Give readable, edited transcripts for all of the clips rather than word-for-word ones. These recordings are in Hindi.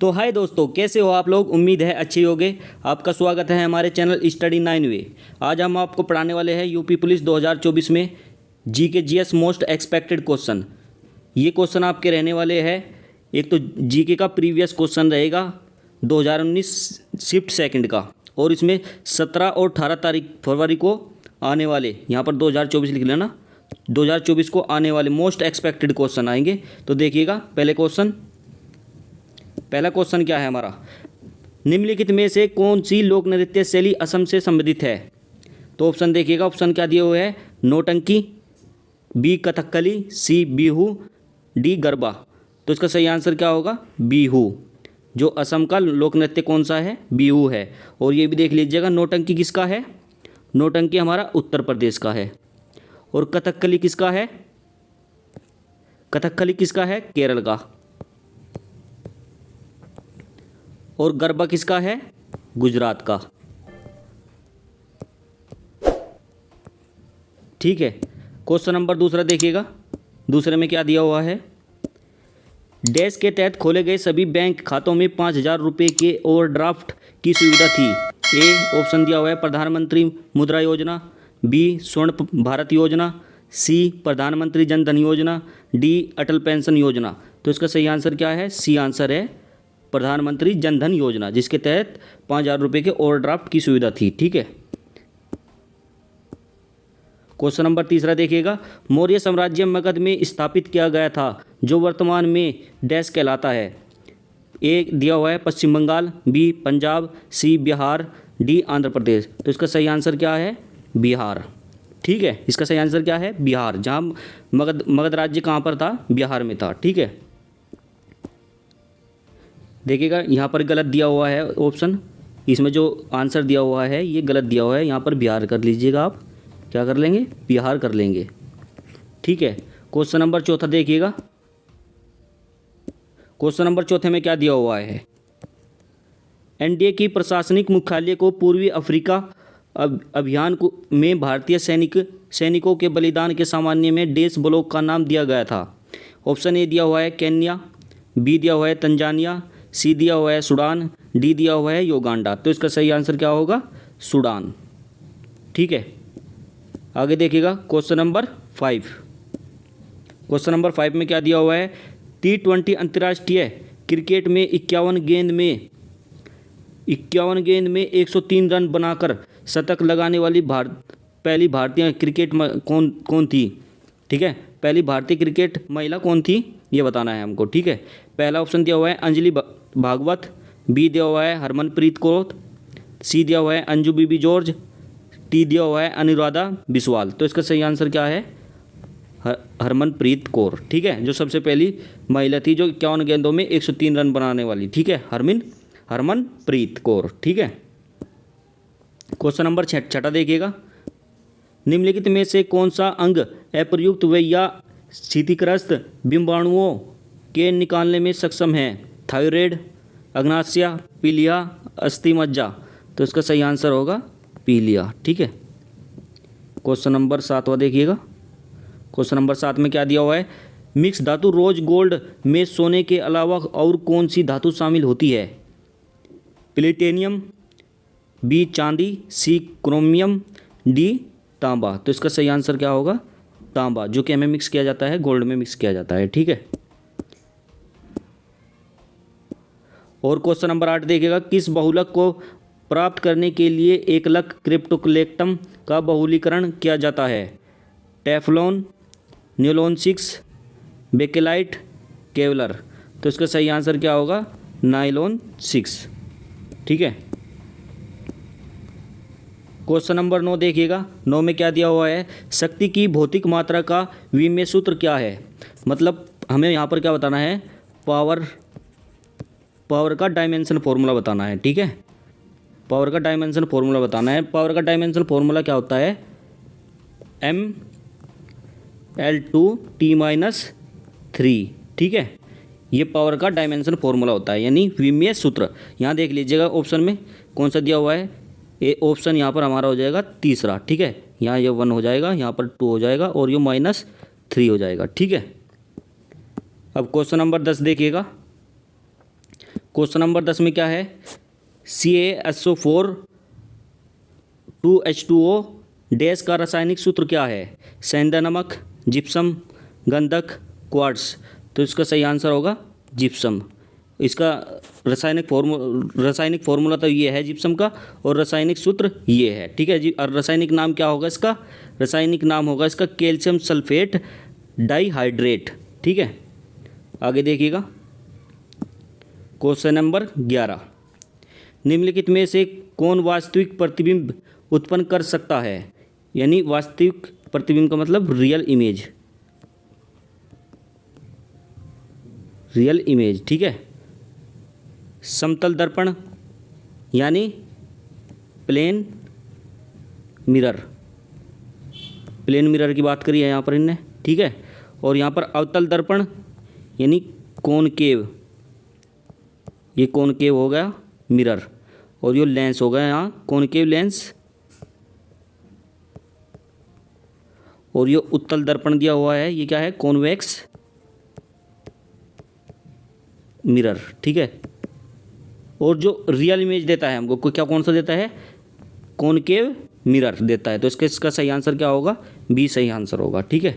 तो हाय दोस्तों, कैसे हो आप लोग। उम्मीद है अच्छे होंगे। आपका स्वागत है हमारे चैनल स्टडी 9 वे। आज हम आपको पढ़ाने वाले हैं यूपी पुलिस 2024 में GK GS most expected question. ये क्वेश्चन आपके रहने वाले हैं। एक तो जीके का प्रीवियस क्वेश्चन रहेगा 2019 शिफ्ट सेकंड का, और इसमें 17 और 18 तारीख फरवरी को आने वाले, यहाँ पर 2024 लिख लेना, 2024 को आने वाले मोस्ट एक्सपेक्टेड क्वेश्चन आएंगे। तो देखिएगा पहला क्वेश्चन क्या है हमारा। निम्नलिखित में से कौन सी लोक नृत्य शैली असम से संबंधित है। तो ऑप्शन देखिएगा, ऑप्शन क्या दिए हुए हैं। नौटंकी, बी कथकली, सी बिहू, डी गरबा। तो इसका सही आंसर क्या होगा, बिहू। जो असम का लोक नृत्य कौन सा है, बिहू है। और ये भी देख लीजिएगा, नौटंकी किसका है। नौटंकी हमारा उत्तर प्रदेश का है। और कथकली किसका है, कथकली किसका है, केरल का। और गरबा किसका है, गुजरात का। ठीक है। क्वेश्चन नंबर दूसरा देखिएगा। दूसरे में क्या दिया हुआ है। डैश के तहत खोले गए सभी बैंक खातों में 5,000 रुपये के ओवरड्राफ्ट की सुविधा थी। ए ऑप्शन दिया हुआ है प्रधानमंत्री मुद्रा योजना, बी स्वर्ण भारत योजना, सी प्रधानमंत्री जन धन योजना, डी अटल पेंशन योजना। तो इसका सही आंसर क्या है, सी आंसर है प्रधानमंत्री जन धन योजना, जिसके तहत 5,000 रुपये के ओवरड्राफ्ट की सुविधा थी। ठीक है। क्वेश्चन नंबर तीसरा देखिएगा। मौर्य साम्राज्य मगध में स्थापित किया गया था, जो वर्तमान में डैश कहलाता है। ए दिया हुआ है पश्चिम बंगाल, बी पंजाब, सी बिहार, डी आंध्र प्रदेश। तो इसका सही आंसर क्या है, बिहार। ठीक है, इसका सही आंसर क्या है, बिहार। जहाँ मगध राज्य कहाँ पर था, बिहार में था। ठीक है। देखिएगा, यहाँ पर गलत दिया हुआ है ऑप्शन। इसमें जो आंसर दिया हुआ है ये गलत दिया हुआ है। यहाँ पर बिहार कर लीजिएगा, आप क्या कर लेंगे, बिहार कर लेंगे। ठीक है। क्वेश्चन नंबर चौथा देखिएगा। क्वेश्चन नंबर चौथे में क्या दिया हुआ है। एनडीए की प्रशासनिक मुख्यालय को पूर्वी अफ्रीका अभियान में भारतीय सैनिकों के बलिदान के सामान्य में डैश ब्लॉक का नाम दिया गया था। ऑप्शन ए दिया हुआ है केन्या, बी दिया हुआ है तंजानिया, सी दिया हुआ है सूडान, डी दिया हुआ है योगांडा। तो इसका सही आंसर क्या होगा, सूडान। ठीक है। आगे देखिएगा क्वेश्चन नंबर 5। क्वेश्चन नंबर 5 में क्या दिया हुआ है। T20 अंतर्राष्ट्रीय क्रिकेट में 51 गेंद में 103 रन बनाकर शतक लगाने वाली पहली भारतीय क्रिकेट कौन थी। ठीक है, पहली भारतीय क्रिकेट महिला कौन थी, ये बताना है हमको। ठीक है। पहला ऑप्शन दिया हुआ है अंजलि भागवत, बी दिया हुआ है हरमनप्रीत कौर, सी दिया हुआ है अंजू बीबी जॉर्ज, टी दिया हुआ है अनुराधा बिस्वाल। तो इसका सही आंसर क्या है, हरमनप्रीत कौर। ठीक है, जो सबसे पहली महिला थी जो 51 गेंदों में 103 रन बनाने वाली। ठीक है, हरमनप्रीत कौर। ठीक है। क्वेश्चन नंबर 6 देखिएगा। निम्नलिखित में से कौन सा अंग अप्रयुक्त व या क्षतिग्रस्त बिंबाणुओं के निकालने में सक्षम है। थायराइड, अग्नाशय, पीलिया, अस्थिमज्जा। तो इसका सही आंसर होगा पीलिया। ठीक है। क्वेश्चन नंबर 7 देखिएगा। क्वेश्चन नंबर 7 में क्या दिया हुआ है। मिक्स धातु रोज गोल्ड में सोने के अलावा और कौन सी धातु शामिल होती है। प्लेटिनियम, बी चांदी, सी क्रोमियम, डी तांबा। तो इसका सही आंसर क्या होगा, तांबा, जो कि हमें मिक्स किया जाता है, गोल्ड में मिक्स किया जाता है। ठीक है। और क्वेश्चन नंबर 8 देखिएगा। किस बहुलक को प्राप्त करने के लिए एकलक क्रिप्टोलेक्टम का बहुलीकरण किया जाता है। Teflon, nylon 6, Bakelite, Kevlar. तो इसका सही आंसर क्या होगा, नाइलॉन 6। ठीक है। क्वेश्चन नंबर 9 देखिएगा। 9 में क्या दिया हुआ है। शक्ति की भौतिक मात्रा का विमेय सूत्र क्या है। मतलब हमें यहाँ पर क्या बताना है, पावर का डायमेंशन फॉर्मूला बताना है। ठीक है, पावर का डायमेंशन फॉर्मूला बताना है। पावर का डायमेंशन फॉर्मूला क्या होता है, mL2T-3। ठीक है, ये पावर का डायमेंशन फॉर्मूला होता है, यानी विमेय सूत्र। यहाँ देख लीजिएगा ऑप्शन में कौन सा दिया हुआ है। ये ऑप्शन यहाँ पर हमारा हो जाएगा तीसरा। ठीक है, यहाँ ये 1 हो जाएगा, यहाँ पर 2 हो जाएगा और ये -3 हो जाएगा। ठीक है। अब क्वेश्चन नंबर 10 देखिएगा। क्वेश्चन नंबर 10 में क्या है, CaSO4 2H2O डैश का रासायनिक सूत्र क्या है, सेंधा नमक, जिप्सम, गंधक, क्वार्ट्स। तो इसका सही आंसर होगा जिप्सम। इसका रासायनिक फार्मूला तो ये है जिप्सम का, और रासायनिक सूत्र ये है, ठीक है जी। और रासायनिक नाम क्या होगा इसका, रासायनिक नाम होगा इसका कैल्शियम सल्फेट डाइहाइड्रेट, ठीक है। आगे देखिएगा क्वेश्चन नंबर 11, निम्नलिखित में से कौन वास्तविक प्रतिबिंब उत्पन्न कर सकता है, यानी वास्तविक प्रतिबिंब का मतलब रियल इमेज, रियल इमेज, ठीक है। समतल दर्पण यानी प्लेन मिरर, प्लेन मिरर की बात करी है यहाँ पर इनने, ठीक है। और यहाँ पर अवतल दर्पण यानी कॉनकेव, ये कॉनकेव हो गया मिरर, और ये लेंस हो गया यहाँ कॉनकेव लेंस, और ये उत्तल दर्पण दिया हुआ है, ये क्या है, कॉन्वेक्स मिरर, ठीक है। और जो रियल इमेज देता है हमको क्या, कौन सा देता है, कॉनकेव मिरर देता है। तो इसका सही आंसर क्या होगा, बी सही आंसर होगा, ठीक है।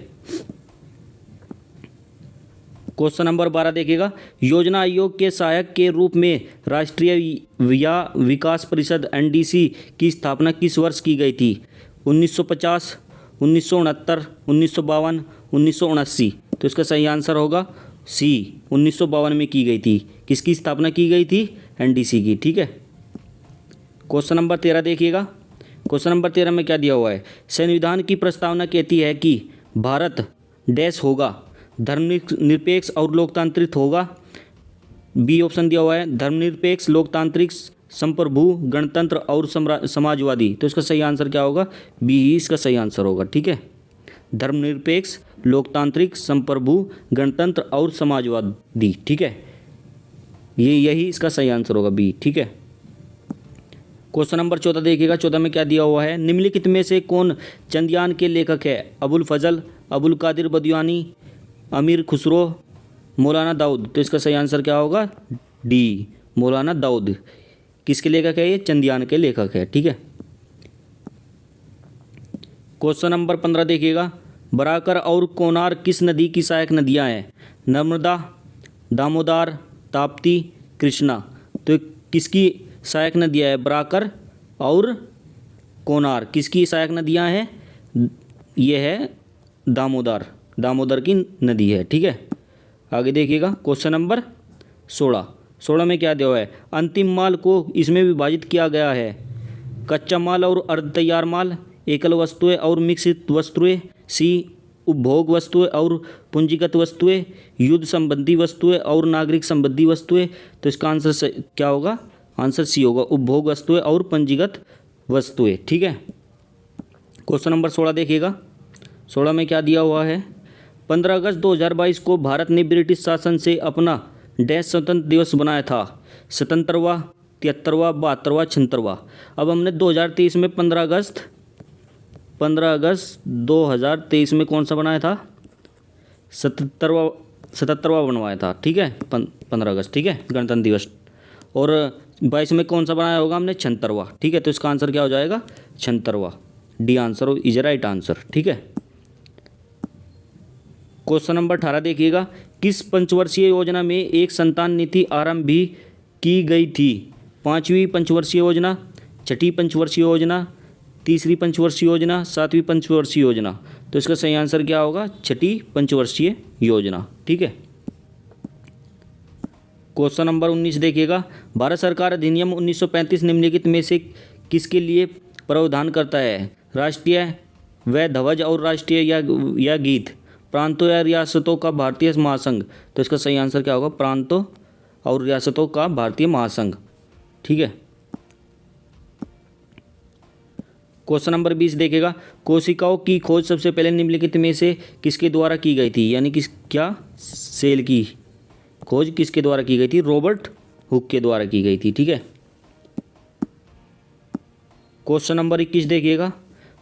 क्वेश्चन नंबर 12 देखिएगा, योजना आयोग के सहायक के रूप में राष्ट्रीय विकास परिषद NDC की स्थापना किस वर्ष की गई थी, 1950, 1969, 1952, 1979। तो इसका सही आंसर होगा सी, 1952 में की गई थी। किसकी स्थापना की गई थी, NDC की, ठीक है। क्वेश्चन नंबर 13 देखिएगा, क्वेश्चन नंबर 13 में क्या दिया हुआ है, संविधान की प्रस्तावना कहती है कि भारत डैश होगा, धर्मनिरपेक्ष और लोकतांत्रिक होगा। बी ऑप्शन दिया हुआ है, धर्मनिरपेक्ष, लोकतांत्रिक, संप्रभु, गणतंत्र और समाजवादी। तो इसका सही आंसर क्या होगा, बी ही इसका सही आंसर होगा, ठीक है। धर्मनिरपेक्ष, लोकतांत्रिक, संप्रभु, गणतंत्र और समाजवादी, ठीक है, यही इसका सही आंसर होगा बी, ठीक है। क्वेश्चन नंबर 14 देखिएगा, 14 में क्या दिया हुआ है, निम्नलिखित में से कौन चंद्रयान के लेखक है, अबुल फजल, अबुल कादिर बदियानी, अमीर खुसरो, मौलाना दाऊद। तो इसका सही आंसर क्या होगा, डी, मौलाना दाऊद। किसके लेखक है, ये चंद्रयान के लेखक है, ठीक है। क्वेश्चन नंबर 15 देखिएगा, बराकर और कोनार किस नदी की सहायक नदियां हैं, नर्मदा, दामोदर, ताप्ती, कृष्णा। तो किसकी सहायक नदियां है, बराकर और कोनार किसकी सहायक नदियां हैं, ये है दामोदर, दामोदर की नदी है, ठीक है। आगे देखिएगा क्वेश्चन नंबर 16 में क्या दिया हुआ है, अंतिम माल को इसमें विभाजित किया गया है, कच्चा माल और अर्ध तैयार माल, एकल वस्तुएं और मिश्रित वस्तुएं, सी उपभोग वस्तुएं और पूंजीगत वस्तुएं, युद्ध संबंधी वस्तुएं और नागरिक संबंधी वस्तुएं। तो इसका आंसर क्या होगा, आंसर सी होगा, उपभोग वस्तुएं और पूंजीगत वस्तुएं, ठीक है। क्वेश्चन नंबर 16 देखिएगा, 16 में क्या दिया हुआ है, 15 अगस्त 2022 को भारत ने ब्रिटिश शासन से अपना डैश स्वतंत्र दिवस बनाया था, 77वां, 73वां, 72वां, 76वां। अब हमने 2023 में 15 अगस्त 2023 में कौन सा बनाया था, 77वां बनवाया था, ठीक है, 15 अगस्त, ठीक है, गणतंत्र दिवस। और 22 में कौन सा बनाया होगा हमने, 76वां, ठीक है। तो इसका आंसर क्या हो जाएगा, 76वां, D answer is right answer, ठीक है। क्वेश्चन नंबर 18 देखिएगा, किस पंचवर्षीय योजना में एक संतान नीति आरंभ भी की गई थी, 5वीं पंचवर्षीय योजना, 6ठी पंचवर्षीय योजना, 3री पंचवर्षीय योजना, 7वीं पंचवर्षीय योजना। तो इसका सही आंसर क्या होगा, 6ठी पंचवर्षीय योजना, ठीक है। क्वेश्चन नंबर 19 देखिएगा, भारत सरकार अधिनियम 1935 निम्नलिखित में से किसके लिए प्रावधान करता है, राष्ट्रीय व ध्वज और राष्ट्रीय या गीत, प्रांतों या रियासतों का भारतीय महासंघ। तो इसका सही आंसर क्या होगा, प्रांतों और रियासतों का भारतीय महासंघ, ठीक है। क्वेश्चन नंबर 20 देखेगा, कोशिकाओं की खोज सबसे पहले निम्नलिखित में से किसके द्वारा की गई थी, यानी किस क्या सेल की खोज किसके द्वारा की गई थी, रॉबर्ट हुक के द्वारा की गई थी, ठीक है। क्वेश्चन नंबर 21 देखिएगा,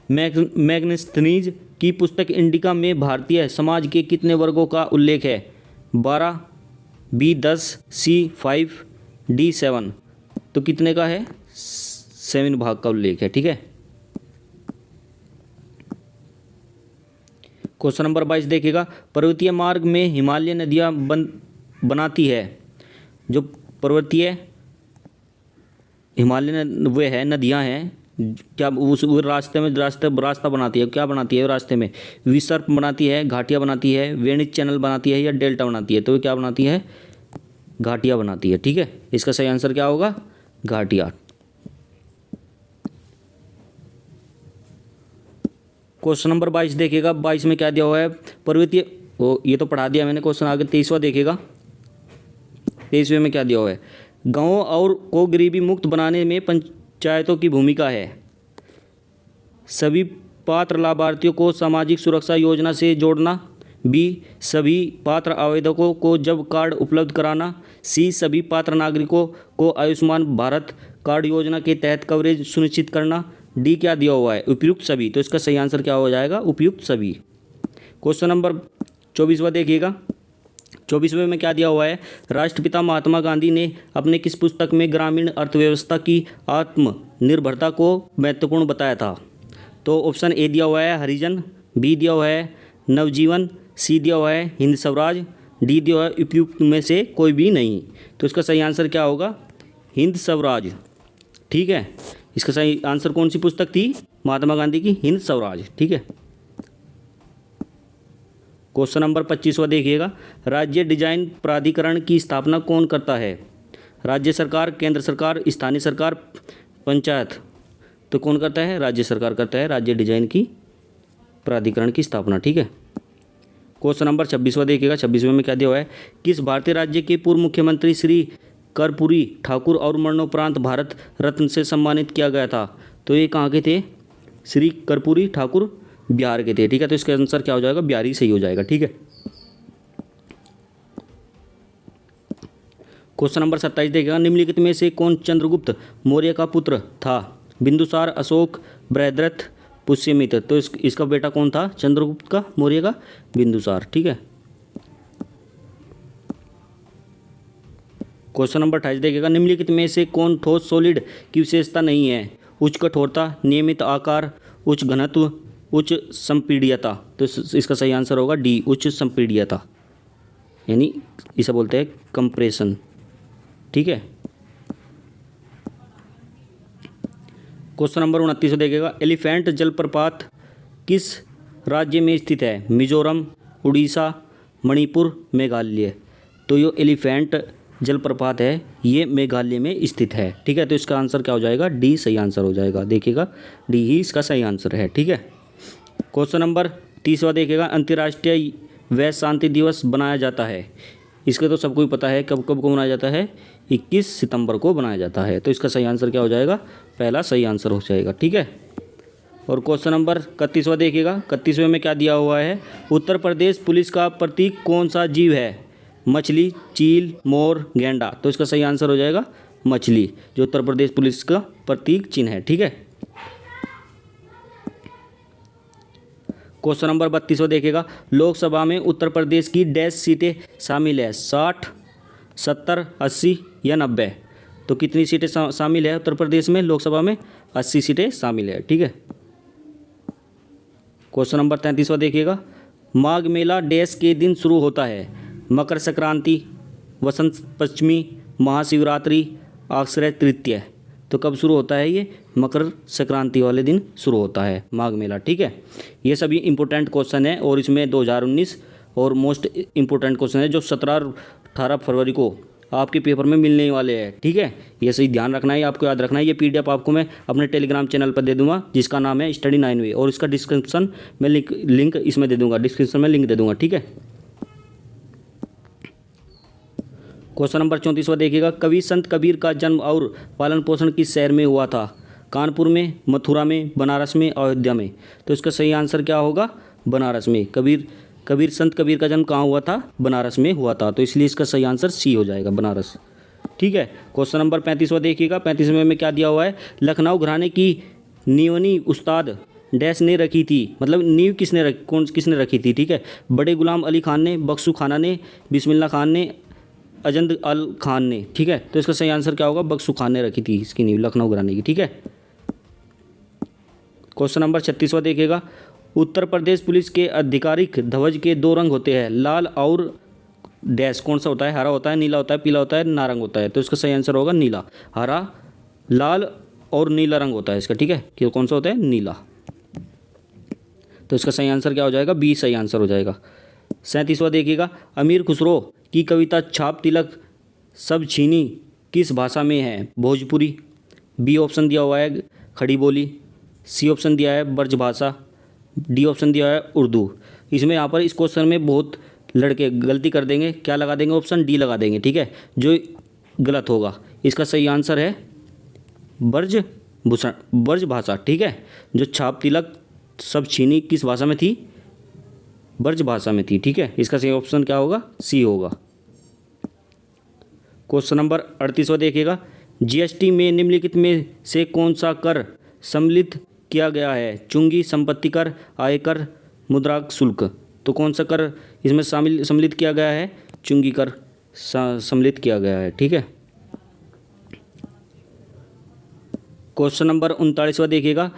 मैग्नेस्थनीज की पुस्तक इंडिका में भारतीय समाज के कितने वर्गों का उल्लेख है, 12, बी 10, सी 5, D7, तो कितने का है? 7 भाग का उल्लेख है, ठीक है। क्वेश्चन नंबर 22 देखिएगा, पर्वतीय मार्ग में हिमालय नदियाँ बनाती है। जो पर्वतीय हिमालय वे है नदियाँ हैं, क्या उस रास्ता बनाती है, क्या बनाती है रास्ते में? विसर्प बनाती है, घाटियाँ बनाती है, वेनिस चैनल बनाती है, या डेल्टा बनाती है? तो क्या बनाती है? घाटियाँ बनाती है, ठीक है। इसका सही आंसर क्या होगा? घाटियाँ। क्वेश्चन नंबर 22 देखिएगा, 22 में क्या दिया हुआ है? पर्वतीय, ये तो पढ़ा दिया मैंने। क्वेश्चन आगे 23वां देखिएगा, 23वें में क्या दिया हुआ है? गाँव और को गरीबी मुक्त बनाने में पंचायतों की भूमिका है। सभी पात्र लाभार्थियों को सामाजिक सुरक्षा योजना से जोड़ना। बी, सभी पात्र आवेदकों को जब कार्ड उपलब्ध कराना। सी, सभी पात्र नागरिकों को आयुष्मान भारत कार्ड योजना के तहत कवरेज सुनिश्चित करना। डी क्या दिया हुआ है? उपयुक्त सभी। तो इसका सही आंसर क्या हो जाएगा? उपयुक्त सभी। क्वेश्चन नंबर 24वां देखिएगा, 24वें में क्या दिया हुआ है? राष्ट्रपिता महात्मा गांधी ने अपने किस पुस्तक में ग्रामीण अर्थव्यवस्था की आत्मनिर्भरता को महत्वपूर्ण बताया था? तो ऑप्शन ए दिया हुआ है हरिजन, बी दिया हुआ है नवजीवन, सी दिया हुआ है हिंद स्वराज, डी दिया हुआ है उपयुक्त में से कोई भी नहीं। तो इसका सही आंसर क्या होगा? हिंद स्वराज, ठीक है। इसका सही आंसर कौन सी पुस्तक थी? महात्मा गांधी की हिंद स्वराज, ठीक है। क्वेश्चन नंबर 25वां देखिएगा, राज्य डिजाइन प्राधिकरण की स्थापना कौन करता है? राज्य सरकार, केंद्र सरकार, स्थानीय सरकार, पंचायत। तो कौन करता है? राज्य सरकार करता है राज्य डिजाइन की प्राधिकरण की स्थापना, ठीक है। क्वेश्चन नंबर 26वां देखिएगा, 26वें में क्या दिया हुआ है? किस भारतीय राज्य के पूर्व मुख्यमंत्री श्री कर्पूरी ठाकुर और मरणोपरांत भारत रत्न से सम्मानित किया गया था? तो ये कहाँ के थे? श्री कर्पूरी ठाकुर बिहार के थे, ठीक है। तो इसका आंसर क्या हो जाएगा? बिहार ही सही हो जाएगा, ठीक है। क्वेश्चन नंबर 27 देखिएगा, निम्नलिखित में से कौन चंद्रगुप्त मौर्य का पुत्र था? बिंदुसार, अशोक, बृहद्रथ, पुष्यमित्र। तो इसका बेटा कौन था? चंद्रगुप्त का मौर्य का? बिंदुसार, ठीक है। क्वेश्चन नंबर 28 देखिएगा, निम्नलिखित में से कौन ठोस सॉलिड की विशेषता नहीं है? उच्च कठोरता, नियमित आकार, उच्च घनत्व, उच्च संपीड्यता। तो इसका सही आंसर होगा डी, उच्च संपीड्यता, यानी इसे बोलते हैं कंप्रेशन, ठीक है। क्वेश्चन नंबर 29 देखिएगा, एलिफेंट जलप्रपात किस राज्य में स्थित है? मिजोरम, उड़ीसा, मणिपुर, मेघालय। तो ये एलिफेंट जलप्रपात है, ये मेघालय में स्थित है, ठीक है। तो इसका आंसर क्या हो जाएगा? डी सही आंसर हो जाएगा, देखिएगा डी ही इसका सही आंसर है, ठीक है। क्वेश्चन नंबर 30वां देखिएगा, अंतर्राष्ट्रीय वैश्य शांति दिवस बनाया जाता है। इसका तो सबको ही पता है, कब कब को मनाया जाता है? 21 सितंबर को बनाया जाता है। तो इसका सही आंसर क्या हो जाएगा? पहला सही आंसर हो जाएगा, ठीक है। और क्वेश्चन नंबर 31वां देखिएगा, 31वें में क्या दिया हुआ है? उत्तर प्रदेश पुलिस का प्रतीक कौन सा जीव है? मछली, चील, मोर, गैंडा। तो इसका सही आंसर हो जाएगा मछली, जो उत्तर प्रदेश पुलिस का प्रतीक चिन्ह है, ठीक है। क्वेश्चन नंबर 32वां देखिएगा, लोकसभा में उत्तर प्रदेश की डैश सीटें शामिल है? 60, 70, 80 या 90। तो कितनी सीटें शामिल है उत्तर प्रदेश में लोकसभा में? 80 सीटें शामिल है, ठीक है। क्वेश्चन नंबर 33वां देखिएगा, माघ मेला डैश के दिन शुरू होता है? मकर संक्रांति, वसंत पंचमी, महाशिवरात्रि, अक्षय तृतीया। तो कब शुरू होता है ये? मकर संक्रांति वाले दिन शुरू होता है माघ मेला, ठीक है। ये सभी इंपॉर्टेंट क्वेश्चन है और इसमें 2019 और मोस्ट इंपॉर्टेंट क्वेश्चन है जो 17-18 फरवरी को आपके पेपर में मिलने वाले हैं, ठीक है। ये सही ध्यान रखना है, आपको याद रखना है। ये PDF आपको मैं अपने टेलीग्राम चैनल पर दे दूंगा जिसका नाम है स्टडी 9 वे, और इसका डिस्क्रिप्शन में लिंक इसमें दे दूंगा, डिस्क्रिप्शन में लिंक दे दूंगा, ठीक है। क्वेश्चन नंबर 34वां देखिएगा, कवि संत कबीर का जन्म और पालन पोषण किस शहर में हुआ था? कानपुर में, मथुरा में, बनारस में, अयोध्या में। तो इसका सही आंसर क्या होगा? बनारस में। संत कबीर का जन्म कहाँ हुआ था? बनारस में हुआ था। तो इसलिए इसका सही आंसर सी हो जाएगा, बनारस, ठीक है। क्वेश्चन नंबर 35वां देखिएगा, 35वें में क्या दिया हुआ है? लखनऊ घराने की नींवनी उस्ताद डैश ने रखी थी, मतलब नींव किसने रखी थी, ठीक है। बड़े गुलाम अली खान ने, बख्शू खाना ने, बिस्मिल्लाह खान ने, अजंद अल खान ने, ठीक है। तो इसका सही आंसर क्या होगा, बख्शू खान ने रखी थी इसकी नींव लखनऊ घराने की, ठीक है। क्वेश्चन नंबर 36वां देखिएगा। उत्तर प्रदेश पुलिस के आधिकारिक ध्वज के दो रंग होते हैं, लाल और डैश। कौन सा होता है, हरा होता है, नीला होता है, पीला होता है, नारंग होता है। तो इसका सही आंसर होगा नीला। हरा, लाल और नीला रंग होता है इसका, ठीक है। कि कौन सा होता है, नीला। तो इसका सही आंसर क्या हो जाएगा, बी सही आंसर हो जाएगा। 37वां देखिएगा। अमीर खुसरो की कविता छाप तिलक सब छीनी किस भाषा में है, भोजपुरी। बी ऑप्शन दिया हुआ है खड़ी बोली, सी ऑप्शन दिया है ब्रज भाषा, डी ऑप्शन दिया है उर्दू। इसमें यहाँ पर इस क्वेश्चन में बहुत लड़के गलती कर देंगे, क्या लगा देंगे, ऑप्शन डी लगा देंगे, ठीक है, जो गलत होगा। इसका सही आंसर है ब्रज भाषा, ठीक है। जो छाप तिलक सब छीनी किस भाषा में थी, ब्रज भाषा में थी, ठीक है। इसका सही ऑप्शन क्या होगा, सी होगा। क्वेश्चन नंबर 38वां देखिएगा। जीएसटी में निम्नलिखित में से कौन सा कर सम्मिलित किया गया है, चुंगी, संपत्ति कर, आयकर, मुद्राक शुल्क। तो कौन सा कर इसमें सम्मिलित किया गया है, चुंगी कर सम्मिलित किया गया है, ठीक है। क्वेश्चन नंबर 39वां देखिएगा।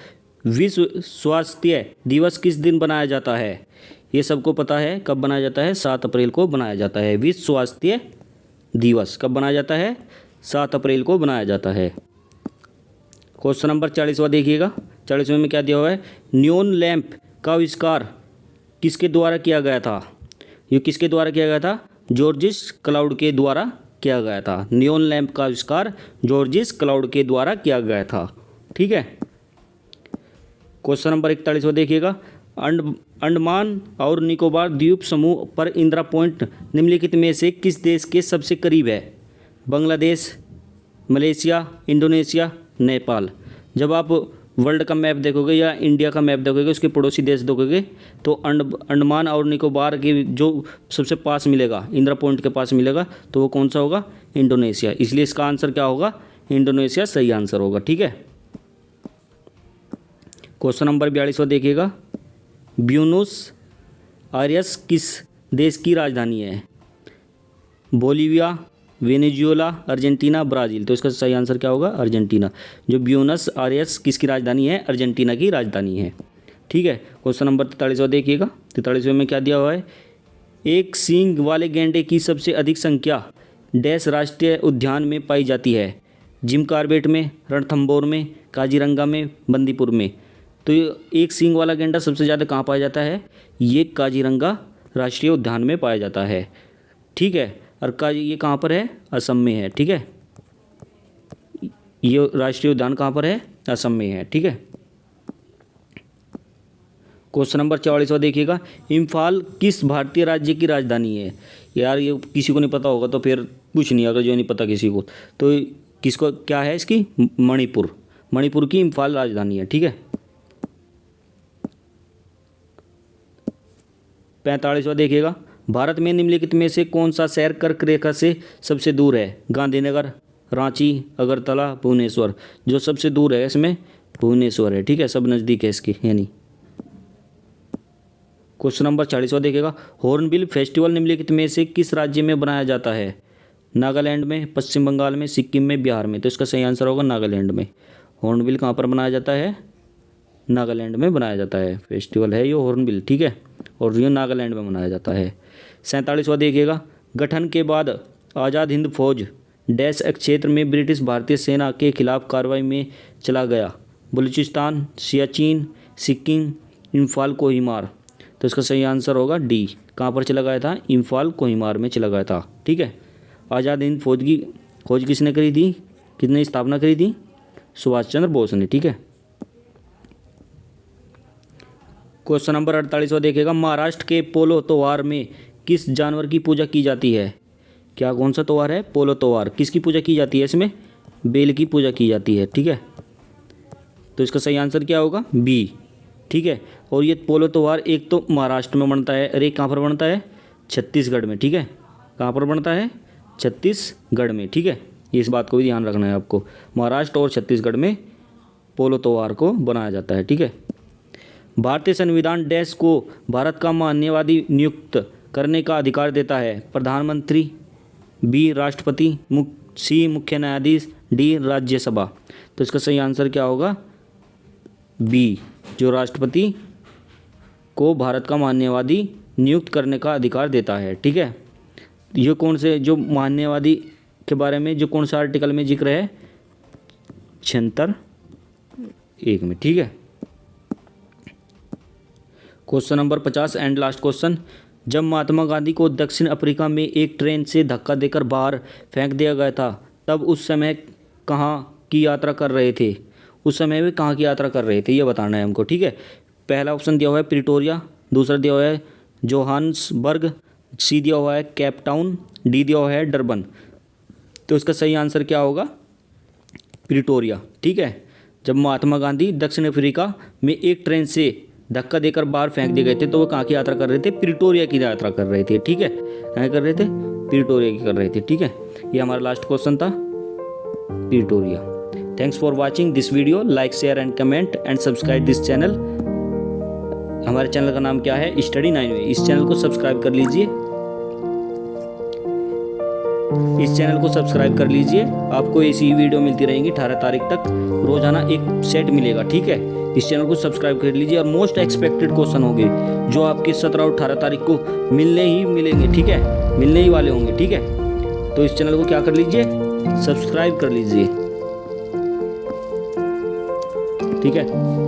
विश्व स्वास्थ्य दिवस किस दिन बनाया जाता है, ये सबको पता है कब बनाया जाता है, 7 अप्रैल को बनाया जाता है। विश्व स्वास्थ्य दिवस कब बनाया जाता है, 7 अप्रैल को बनाया जाता है। क्वेश्चन नंबर 40वां देखिएगा। 40वें में क्या दिया हुआ है, नियोन लैंप का आविष्कार किसके द्वारा किया गया था। ये किसके द्वारा किया गया था, जॉर्जिस क्लाउड के द्वारा किया गया था। नियोन लैंप का आविष्कार जॉर्जिस क्लाउड के द्वारा किया गया था, ठीक है। क्वेश्चन नंबर 41वां देखिएगा। अंडमान और निकोबार द्वीप समूह पर इंदिरा पॉइंट निम्नलिखित में से किस देश के सबसे करीब है, बांग्लादेश, मलेशिया, इंडोनेशिया, नेपाल। जब आप वर्ल्ड का मैप देखोगे या इंडिया का मैप देखोगे, उसके पड़ोसी देश देखोगे, तो अंडमान और निकोबार के जो सबसे पास मिलेगा, इंदिरा पॉइंट के पास मिलेगा, तो वो कौन सा होगा, इंडोनेशिया। इसलिए इसका आंसर क्या होगा, इंडोनेशिया सही आंसर होगा, ठीक है। क्वेश्चन नंबर 42वां देखिएगा। ब्यूनोस आयर्स किस देश की राजधानी है, बोलीविया, वेनेजुएला, अर्जेंटीना, ब्राज़ील। तो इसका सही आंसर क्या होगा, अर्जेंटीना। जो ब्यूनस आयर्स किसकी राजधानी है, अर्जेंटीना की राजधानी है, ठीक है। क्वेश्चन नंबर 43वां देखिएगा। 43वें में क्या दिया हुआ है, एक सींग वाले गैंडे की सबसे अधिक संख्या डैश राष्ट्रीय उद्यान में पाई जाती है, जिम कॉर्बेट में, रणथंभौर में, काजीरंगा में, बंदीपुर में। तो एक सींग वाला गैंडा सबसे ज़्यादा कहाँ पाया जाता है, ये काजीरंगा राष्ट्रीय उद्यान में पाया जाता है, ठीक है। और ये कहाँ पर है, असम में है, ठीक है। ये राष्ट्रीय उद्यान कहाँ पर है, असम में है, ठीक है। क्वेश्चन नंबर 44वां देखिएगा। इम्फाल किस भारतीय राज्य की राजधानी है। यार ये किसी को नहीं पता होगा तो फिर कुछ नहीं, अगर जो नहीं पता किसी को तो किसको क्या है इसकी, मणिपुर। मणिपुर की इम्फाल राजधानी है, ठीक है। 45वां देखिएगा। भारत में निम्नलिखित में से कौन सा शहर कर्क रेखा से सबसे दूर है, गांधीनगर, रांची, अगरतला, भुवनेश्वर। जो सबसे दूर है इसमें भुवनेश्वर है, ठीक है, सब नज़दीक है इसके यानी। क्वेश्चन नंबर 40वां देखिएगा। हॉर्नबिल फेस्टिवल निम्नलिखित में से किस राज्य में बनाया जाता है, नागालैंड में, पश्चिम बंगाल में, सिक्किम में, बिहार में। तो इसका सही आंसर होगा नागालैंड में। हॉर्नबिल कहाँ पर बनाया जाता है, नागालैंड में बनाया जाता है। फेस्टिवल है ये हॉर्नबिल, ठीक है, और ये नागालैंड में मनाया जाता है। 47वां देखिएगा। गठन के बाद आज़ाद हिंद फौज डैश क्षेत्र में ब्रिटिश भारतीय सेना के खिलाफ कार्रवाई में चला गया, बलूचिस्तान, सियाचिन, सिक्किम, इम्फाल, कोहिमार। तो इसका सही आंसर होगा डी। कहाँ पर चला गया था, इम्फाल, कोहिमार में चला गया था, ठीक है। आज़ाद हिंद फौज की खोज किसने करी थी, किसने स्थापना करी थी, सुभाष चंद्र बोस ने, ठीक है। क्वेश्चन नंबर 48वां देखिएगा। महाराष्ट्र के पोलो त्यौहार में किस जानवर की पूजा की जाती है। क्या कौन सा त्यौहार है, पोलो त्यौहार। किसकी पूजा की जाती है इसमें, बेल की पूजा की जाती है, ठीक है। तो इसका सही आंसर क्या होगा, बी, ठीक है। और ये पोलो त्यौहार एक तो महाराष्ट्र में बनता है और एक कहाँ पर बनता है, छत्तीसगढ़ में, ठीक है। कहाँ पर बनता है, छत्तीसगढ़ में, ठीक है। इस बात को भी ध्यान रखना है आपको, महाराष्ट्र और छत्तीसगढ़ में पोलो त्यौहार को बनाया जाता है, ठीक है। भारतीय संविधान डैश को भारत का मान्यवादी नियुक्त करने का अधिकार देता है, प्रधानमंत्री, बी राष्ट्रपति, सी मुख्य न्यायाधीश, डी राज्यसभा। तो इसका सही आंसर क्या होगा? बी, जो राष्ट्रपति को भारत का मान्यवादी नियुक्त करने का अधिकार देता है। ठीक है, ये कौन से जो मान्यवादी के बारे में जो कौन सा आर्टिकल में जिक्र है? 76(1) में। ठीक है, question number 50 and last question. जब महात्मा गांधी को दक्षिण अफ्रीका में एक ट्रेन से धक्का देकर बाहर फेंक दिया गया था, तब उस समय कहाँ की यात्रा कर रहे थे? उस समय वे कहाँ की यात्रा कर रहे थे, ये बताना है हमको। ठीक है, पहला ऑप्शन दिया हुआ है प्रिटोरिया, दूसरा दिया हुआ है जोहान्सबर्ग, सी दिया हुआ है केप टाउन, डी दिया हुआ है डरबन। तो इसका सही आंसर क्या होगा? प्रिटोरिया। ठीक है, जब महात्मा गांधी दक्षिण अफ्रीका में एक ट्रेन से धक्का देकर बाहर फेंक दिए गए थे तो वो कहाँ की यात्रा कर रहे थे? प्रिटोरिया की यात्रा कर रहे थे। ठीक है, कहाँ कर रहे थे? प्रिटोरिया की कर रहे थे। ठीक है, ये हमारा लास्ट क्वेश्चन था, Pretoria. Thanks for watching this video. Like, share and comment and subscribe this channel. हमारे चैनल का नाम क्या है? स्टडी 9 वे। इस चैनल को सब्सक्राइब कर लीजिए, इस चैनल को सब्सक्राइब कर लीजिए। आपको ऐसी वीडियो मिलती रहेंगी 18 तारीख तक, रोजाना एक सेट मिलेगा। ठीक है, इस चैनल को सब्सक्राइब कर लीजिए और मोस्ट एक्सपेक्टेड क्वेश्चन होंगे जो आपके 17 और 18 तारीख को मिलने ही मिलेंगे। ठीक है, मिलने ही वाले होंगे। ठीक है, तो इस चैनल को क्या कर लीजिए? सब्सक्राइब कर लीजिए। ठीक है।